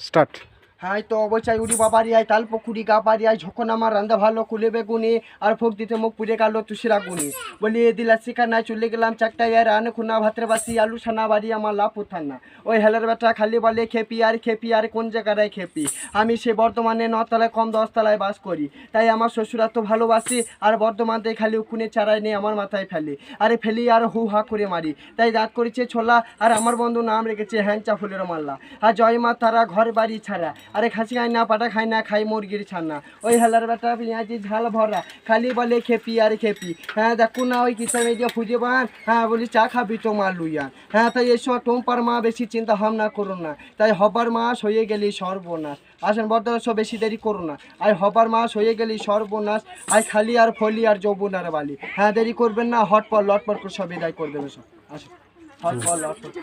Start. হ্যাঁ তো অবশ্যই উড়ি বাবারি আয় তাল পুকুরি গা পারি আয় যখন আমার রান্দা ভালো কুলে বেগুনি আর ফোক দিতে মুখ পুড়ে গেল তুষিরা গুনি বলি এ দিলা শিখানায় চলে গেলাম চারটায় আর আনে খুনা ভাতের বাসি আলু ছানা বাড়ি আমার লাভ উঠান না ওই হেলার বেটা খালি বলে খেপি আর কোন জায়গায় খেপি আমি সে বর্তমানে 9 তলায় কম 10 তলায় বাস করি তাই আমার শ্বশুরা তো ভালোবাসি আর বর্তমান দিয়ে খালি উকুনে চারাই নিয়ে আমার মাথায় ফেলি আরে ফেলি আর হু হা করে মারি তাই দাঁত করেছে ছোলা আর আমার বন্ধু নাম রেখেছে হ্যাংচা ফুলের মাল্লা আর জয় মা তারা ঘর বাড়ি ছাড়া আরে খাসি খাই না পাটা খাই না খাই মুরগির ছানা ওই হেলার বেটা পেঁয়াজি ঝাল ভরা খালি বলে খেপি আর খেপি হ্যাঁ দেখো না ওই কিসা মেডিয়া খুঁজে পান হ্যাঁ বলি চা খাবি তো মা লুইয়া হ্যাঁ তাই এসব টোম্পার মা বেশি চিন্তা ভাবনা করো না তাই হবার মাস হয়ে গেলি সর্বনাশ আসেন বর্তমান সব বেশি দেরি করো না আই হবার মাস হয়ে গেলি সর্বনাশ আই খালি আর ফলি আর যৌবন আর বালি হ্যাঁ দেরি করবেন না হটপট লটপট করে সব বিদায় করে দেবে সব আসেন হটপট লটপট